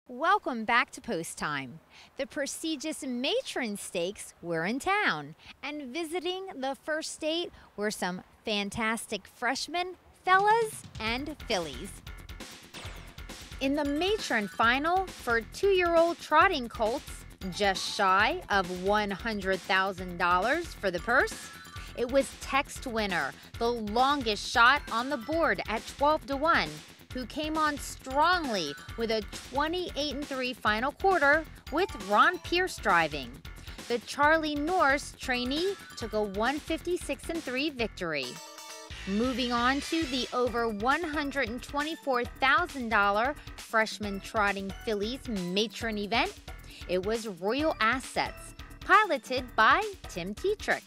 Welcome back to Post Time. The prestigious Matron Stakes were in town, and visiting the first state were some fantastic freshmen, fellas, and fillies. In the Matron Final for 2-year-old trotting colts, just shy of $100,000 for the purse, it was Text Winner, the longest shot on the board at 12-1, who came on strongly with a 28-3 final quarter with Ron Pierce driving. The Charlie Norris trainee took a 156-3 victory. Moving on to the over $124,000 freshman trotting fillies matron event, it was Royal Assets, piloted by Tim Tetrick,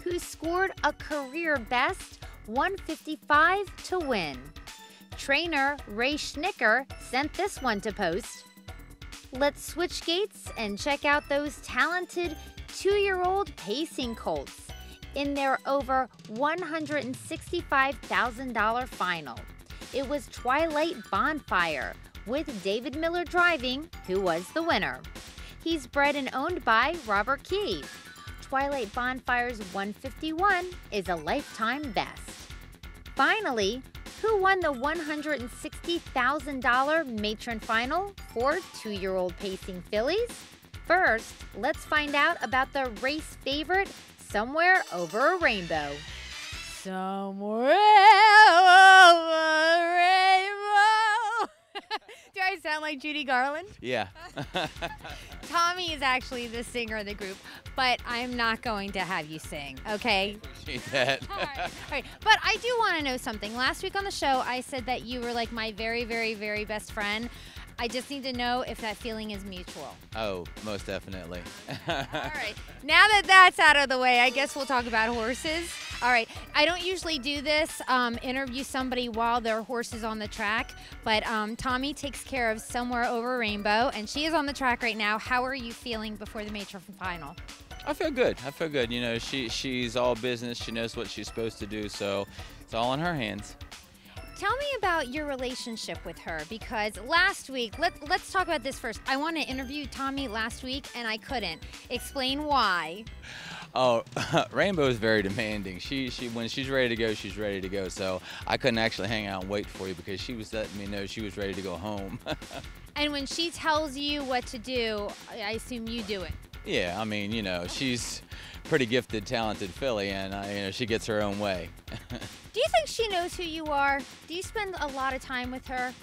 who scored a career best 155 to win. Trainer Ray Schnicker sent this one to post. Let's switch gates and check out those talented 2-year-old pacing colts in their over $165,000 final. It was Twilight Bonfire with David Miller driving, who was the winner. He's bred and owned by Robert Key. Twilight Bonfire's 151 is a lifetime best. Finally, who won the $160,000 matron final for 2-year-old pacing fillies? First, let's find out about the race favorite, Somewhere Over a Rainbow. Somewhere over a rainbow. Do I sound like Judy Garland? Yeah. Tommy is actually the singer of the group, but I'm not going to have you sing, okay? Appreciate that. All right. But I do want to know something. Last week on the show, I said that you were like my very, very, very best friend. I just need to know if that feeling is mutual. Oh, most definitely. All right. Now that that's out of the way, I guess we'll talk about horses. All right. I don't usually do this, interview somebody while their horse is on the track, but Tommy takes care of Somewhere Over a Rainbow, and she is on the track right now. How are you feeling before the matron final? I feel good. You know, she's all business. She knows what she's supposed to do, so it's all in her hands. Tell me about your relationship with her, because last week, let's talk about this first. I want to interview Tommy last week, and I couldn't. Explain why. Oh, Rainbow is very demanding. She when she's ready to go, she's ready to go. So I couldn't actually hang out and wait for you because she was letting me know she was ready to go home. And when she tells you what to do, I assume you do it. Yeah, I mean, you know, she's pretty gifted, talented filly, and you know, she gets her own way. Do you think she knows who you are? Do you spend a lot of time with her?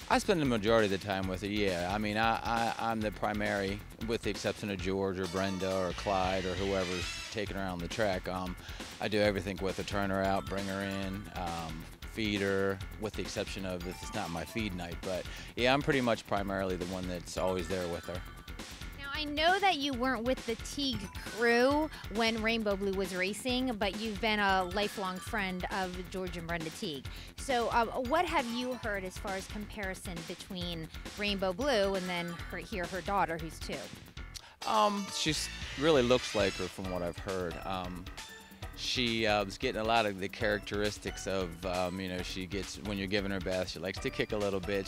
I spend the majority of the time with her, yeah. I mean, I'm the primary, with the exception of George or Brenda or Clyde or whoever's taking her on the track. I do everything with her, turn her out, bring her in, feed her, with the exception of if it's not my feed night. But yeah, I'm pretty much primarily the one that's always there with her. I know that you weren't with the Teague crew when Rainbow Blue was racing, but you've been a lifelong friend of George and Brenda Teague. So what have you heard as far as comparison between Rainbow Blue and then her daughter, who's 2? She really looks like her from what I've heard. She was getting a lot of the characteristics of, you know, she gets, when you're giving her bath, she likes to kick a little bit.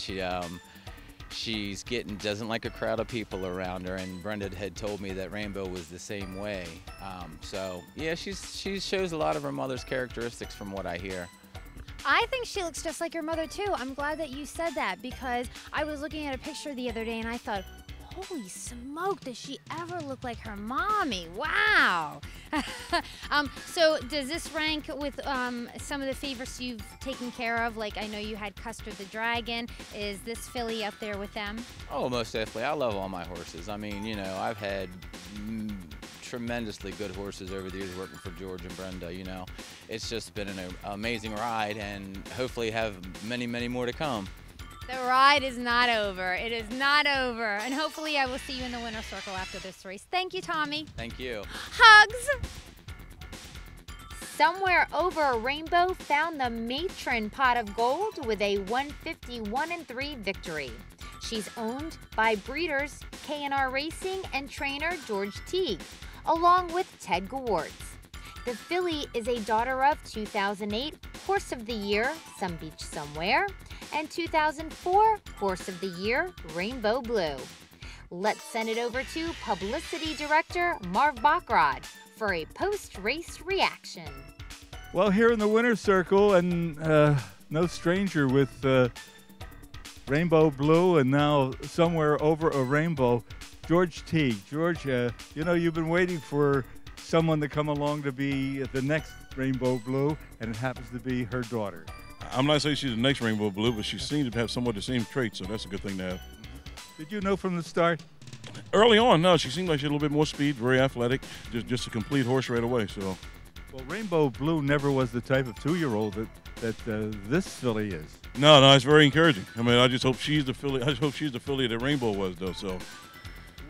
Doesn't like a crowd of people around her, and Brenda had told me that Rainbow was the same way. So yeah, she shows a lot of her mother's characteristics from what I hear. I think she looks just like her mother too. I'm glad that you said that, because I was looking at a picture the other day and I thought, holy smoke, does she ever look like her mommy? Wow. So does this rank with some of the favorites you've taken care of? Like, I know you had Custer the Dragon. Is this filly up there with them? Oh, most definitely. I love all my horses. I mean, you know, I've had tremendously good horses over the years working for George and Brenda. You know, it's just been an amazing ride, and hopefully have many, many more to come. The ride is not over. It is not over. And hopefully I will see you in the winner's circle after this race. Thank you, Tommy. Thank you. Hugs. Somewhere Over a Rainbow found the matron pot of gold with a 151-3 victory. She's owned by breeders K&R Racing and trainer George Teague, along with Ted Gewartz. The filly is a daughter of 2008 Horse of the Year, Some Beach Somewhere, and 2004 Horse of the Year, Rainbow Blue. Let's send it over to Publicity Director Marv Bachrod for a post-race reaction. Well, here in the winner's circle, and no stranger with Rainbow Blue and now Somewhere Over a Rainbow, George Teague. George, you've been waiting for someone to come along to be the next Rainbow Blue, and it happens to be her daughter. I'm not saying she's the next Rainbow Blue, but she seems to have somewhat the same traits, so that's a good thing to have. Did you know from the start? Early on, no, she seemed like she had a little bit more speed, very athletic, just a complete horse right away. So, well, Rainbow Blue never was the type of 2-year-old that this filly is. No, it's very encouraging. I mean, I just hope she's the filly. I just hope she's the filly that Rainbow was, though. So,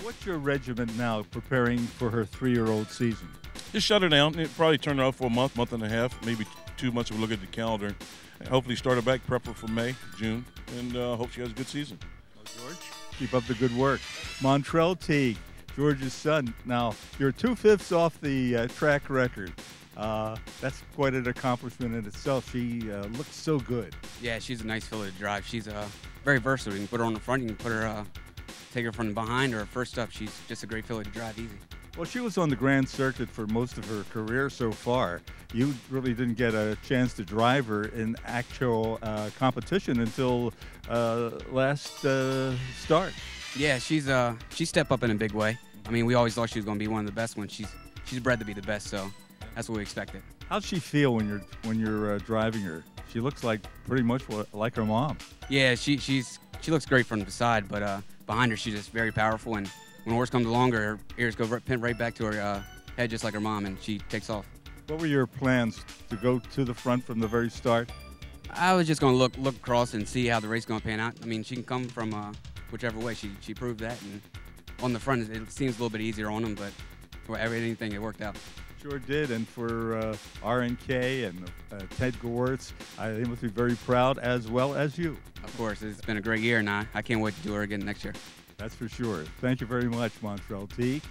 what's your regiment now preparing for her 3-year-old season? Just shut her down. It probably turn her out for a month and a half, maybe 2 months. We'll look at the calendar. And hopefully start her back, prep her for May, June, and hope she has a good season. Well, George, keep up the good work. Montrell Teague, George's son. Now, you're 2/5 off the track record. That's quite an accomplishment in itself. She looks so good. Yeah, she's a nice filly to drive. She's very versatile. You can put her on the front, you can put her, take her from behind or first up. She's just a great filly to drive easy. Well, she was on the Grand Circuit for most of her career so far. You really didn't get a chance to drive her in actual competition until last start. Yeah, she stepped up in a big way. I mean, we always thought she was going to be one of the best ones. She's bred to be the best, so that's what we expected. How's she feel when you're driving her? She looks like pretty much like her mom. Yeah, she looks great from the side, but behind her she's just very powerful. And when a horse comes along, her ears go pin right back to her head, just like her mom, and she takes off. What were your plans to go to the front from the very start? I was just going to look across and see how the race is going to pan out. I mean, she can come from whichever way. She proved that, and on the front it seems a little bit easier on them, but for anything it worked out. Sure did, and for R&K and Ted Gowertz, they must be very proud, as well as you. Of course, it's been a great year, and I can't wait to do her again next year. That's for sure. Thank you very much, Montrell Teague.